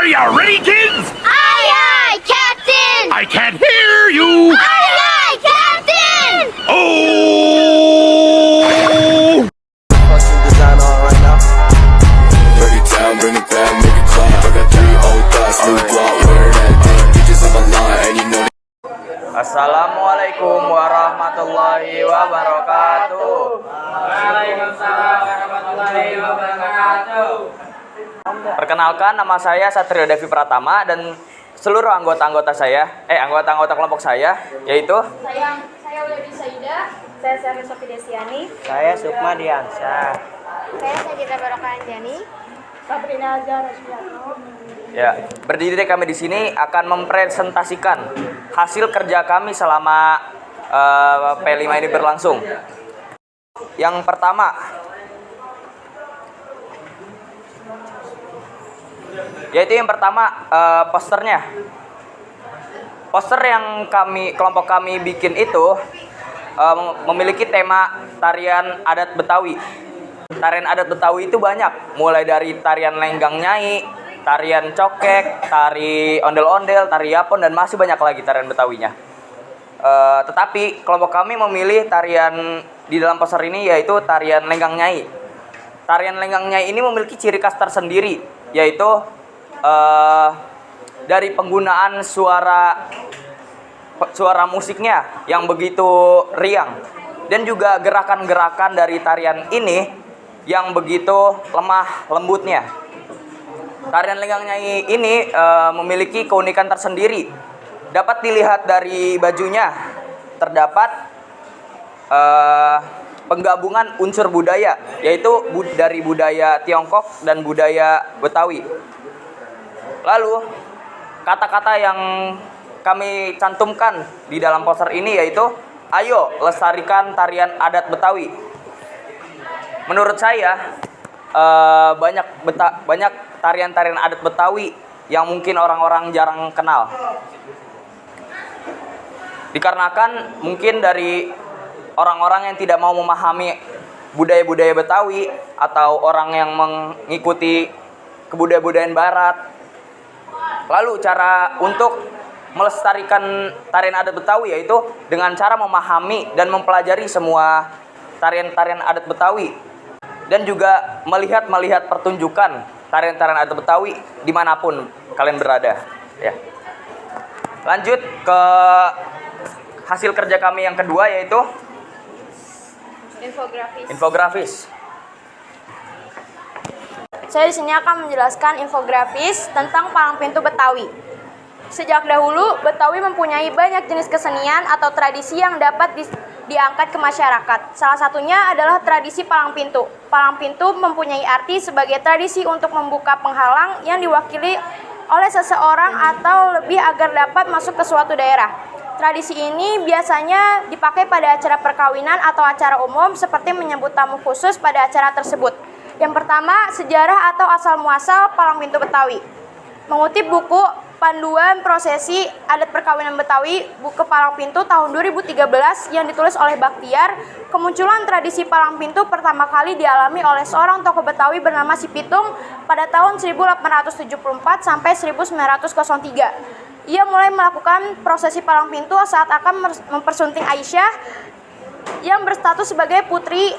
you ready, kids? Aye, aye, Captain! I can't hear you. Aye, aye, Captain! Oh! Fucking design on right now. Break it down, bring it back, make it clap. I got 3 old thoughts, new block, wear that thing. Bitches on my line, and you know that. Assalamualaikum warahmatullahi wabarakatuh. Waalaikumsalam warahmatullahi wabarakatuh. Perkenalkan, nama saya Satrio Devi Pratama dan seluruh anggota-anggota kelompok saya yaitu Saya Ulaydi Saida. Saya Sari Sofi Desiani. Saya Sukma Diansyah. Saya Sajida Barokah Anjani. Sabrina Azhar Rasmiato. ya, berdiri kami di sini akan mempresentasikan hasil kerja kami selama P5 ini berlangsung. Yang pertama, posternya. Poster yang kelompok kami bikin itu memiliki tema tarian adat Betawi. Tarian adat Betawi itu banyak, mulai dari tarian lenggang nyai, tarian cokek, tari ondel-ondel, tari yapon, dan masih banyak lagi tarian Betawinya. Tetapi kelompok kami memilih tarian di dalam poster ini yaitu tarian lenggang nyai. Tarian lenggang nyai ini memiliki ciri khas tersendiri, yaitu dari penggunaan suara musiknya yang begitu riang, dan juga gerakan-gerakan dari tarian ini yang begitu lemah lembutnya. Tarian lenggang nyai ini memiliki keunikan tersendiri. Dapat dilihat dari bajunya, terdapat penggabungan unsur budaya, yaitu dari budaya Tiongkok dan budaya Betawi. Lalu, kata-kata yang kami cantumkan di dalam poster ini yaitu, ayo lestarikan tarian adat Betawi. Menurut saya, banyak tarian-tarian adat Betawi yang mungkin orang-orang jarang kenal. Dikarenakan mungkin dari orang-orang yang tidak mau memahami budaya-budaya Betawi atau orang yang mengikuti kebudayaan barat. Lalu cara untuk melestarikan tarian adat Betawi yaitu dengan cara memahami dan mempelajari semua tarian-tarian adat Betawi, dan juga melihat pertunjukan tarian-tarian adat Betawi dimanapun kalian berada. Ya. Lanjut ke hasil kerja kami yang kedua yaitu infografis. Saya di sini akan menjelaskan infografis tentang palang pintu Betawi. Sejak dahulu, Betawi mempunyai banyak jenis kesenian atau tradisi yang dapat diangkat ke masyarakat. Salah satunya adalah tradisi palang pintu. Palang pintu mempunyai arti sebagai tradisi untuk membuka penghalang yang diwakili oleh seseorang atau lebih agar dapat masuk ke suatu daerah. Tradisi ini biasanya dipakai pada acara perkawinan atau acara umum seperti menyambut tamu khusus pada acara tersebut. Yang pertama, sejarah atau asal-muasal palang pintu Betawi. Mengutip buku Panduan Prosesi Adat Perkawinan Betawi, buku Palang Pintu tahun 2013 yang ditulis oleh Baktiar, kemunculan tradisi palang pintu pertama kali dialami oleh seorang tokoh Betawi bernama Si Pitung pada tahun 1874 sampai 1903. Ia mulai melakukan prosesi palang pintu saat akan mempersunting Aisyah yang berstatus sebagai putri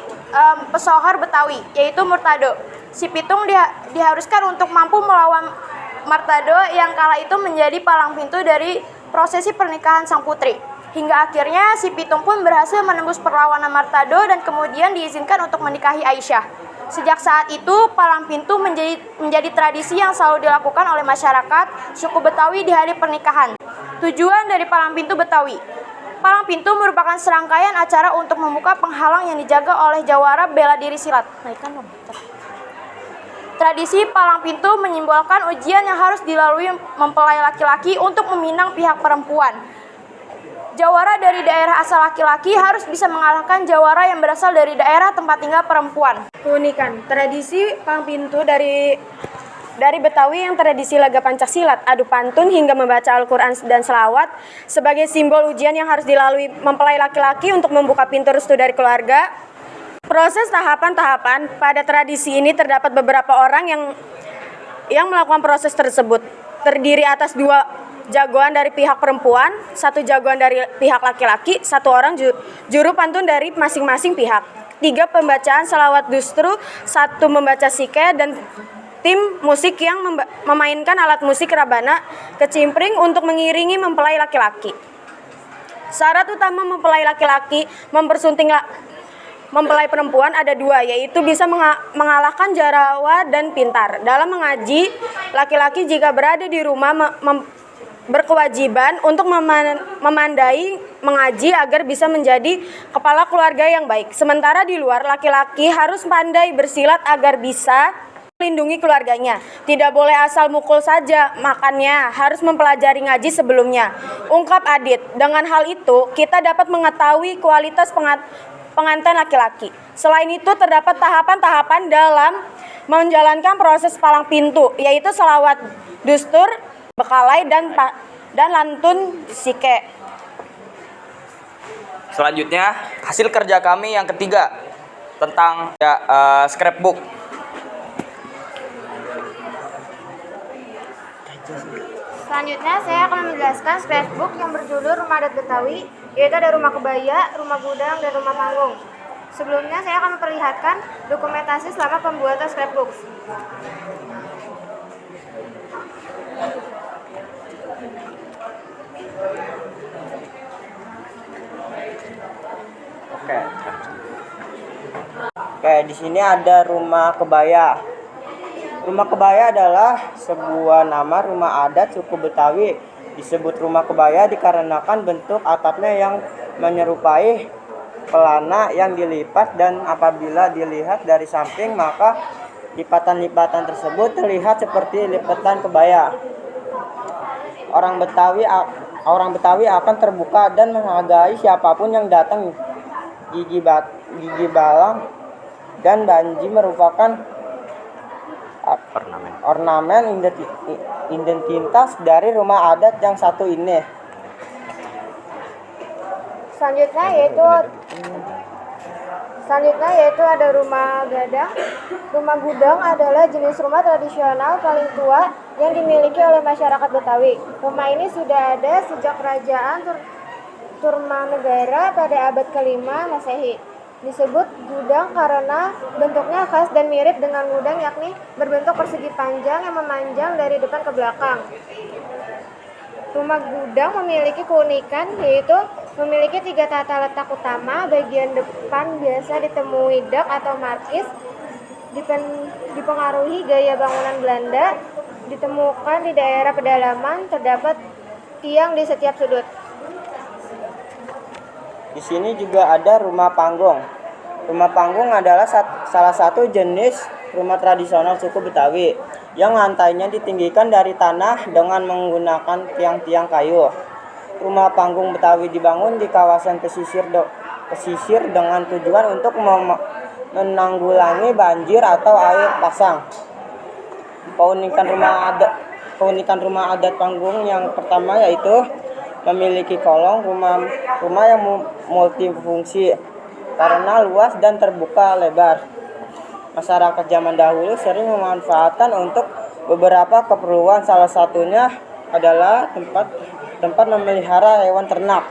pesohor Betawi, yaitu Murtado. Si Pitung diharuskan untuk mampu melawan Martado yang kala itu menjadi palang pintu dari prosesi pernikahan sang putri. Hingga akhirnya si Pitung pun berhasil menembus perlawanan Martado dan kemudian diizinkan untuk menikahi Aisyah. Sejak saat itu, palang pintu menjadi tradisi yang selalu dilakukan oleh masyarakat suku Betawi di hari pernikahan. Tujuan dari palang pintu Betawi. Palang pintu merupakan serangkaian acara untuk membuka penghalang yang dijaga oleh jawara bela diri silat. Tradisi palang pintu menyimbolkan ujian yang harus dilalui mempelai laki-laki untuk meminang pihak perempuan. Jawara dari daerah asal laki-laki harus bisa mengalahkan jawara yang berasal dari daerah tempat tinggal perempuan. Keunikan tradisi palang pintu dari Betawi yang tradisi laga pencaksilat, adu pantun hingga membaca Al-Quran dan selawat sebagai simbol ujian yang harus dilalui mempelai laki-laki untuk membuka pintu restu dari keluarga. Proses tahapan-tahapan pada tradisi ini terdapat beberapa orang yang yang melakukan proses tersebut. Terdiri atas 2 jagoan dari pihak perempuan, 1 jagoan dari pihak laki-laki, 1 orang juru pantun dari masing-masing pihak. 3 pembacaan selawat dustru, 1 membaca sike, dan tim musik yang memainkan alat musik rabana kecimpring untuk mengiringi mempelai laki-laki. Syarat utama mempelai laki-laki mempersunting mempelai perempuan ada 2, yaitu bisa mengalahkan jarawa dan pintar. Dalam mengaji, laki-laki jika berada di rumah berkewajiban untuk memandai mengaji agar bisa menjadi kepala keluarga yang baik. Sementara di luar, laki-laki harus pandai bersilat agar bisa melindungi keluarganya. Tidak boleh asal mukul saja, makanya harus mempelajari ngaji sebelumnya. Ungkap Adit, dengan hal itu kita dapat mengetahui kualitas pengantin laki-laki. Selain itu terdapat tahapan-tahapan dalam menjalankan proses palang pintu, yaitu selawat dustur, bekalai, dan lantun sike. Selanjutnya, hasil kerja kami yang ketiga tentang scrapbook. Selanjutnya saya akan menjelaskan scrapbook yang berjudul Rumah Adat Betawi, yaitu ada rumah kebaya, rumah gudang, dan rumah panggung. Sebelumnya saya akan memperlihatkan dokumentasi selama pembuatan scrapbook. Oke, di sini ada rumah kebaya. Rumah kebaya adalah sebuah nama rumah adat suku Betawi. Disebut rumah kebaya dikarenakan bentuk atapnya yang menyerupai pelana yang dilipat, dan apabila dilihat dari samping maka lipatan-lipatan tersebut terlihat seperti lipatan kebaya. Orang Betawi akan terbuka dan menghargai siapapun yang datang. Gigi balang dan banji merupakan ornamen identitas dari rumah adat yang satu ini. Selanjutnya yaitu ada rumah gadang. Rumah gudang adalah jenis rumah tradisional paling tua yang dimiliki oleh masyarakat Betawi. Rumah ini sudah ada sejak kerajaan Turmanegara pada abad ke-5 Masehi. Disebut gudang karena bentuknya khas dan mirip dengan gudang, yakni berbentuk persegi panjang yang memanjang dari depan ke belakang. Rumah gudang memiliki keunikan, yaitu memiliki 3 tata letak utama. Bagian depan biasa ditemui dak atau markis, dipengaruhi gaya bangunan Belanda. Ditemukan di daerah pedalaman, terdapat tiang di setiap sudut. Di sini juga ada rumah panggung. Rumah panggung adalah salah satu jenis rumah tradisional suku Betawi yang lantainya ditinggikan dari tanah dengan menggunakan tiang-tiang kayu. Rumah panggung Betawi dibangun di kawasan pesisir dengan tujuan untuk menanggulangi banjir atau air pasang. Keunikan rumah adat panggung yang pertama yaitu memiliki kolong rumah yang multifungsi karena luas dan terbuka lebar. Masyarakat zaman dahulu sering memanfaatkan untuk beberapa keperluan, salah satunya adalah tempat memelihara hewan ternak.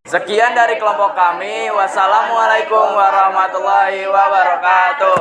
Sekian dari kelompok kami. Wassalamualaikum warahmatullahi wabarakatuh.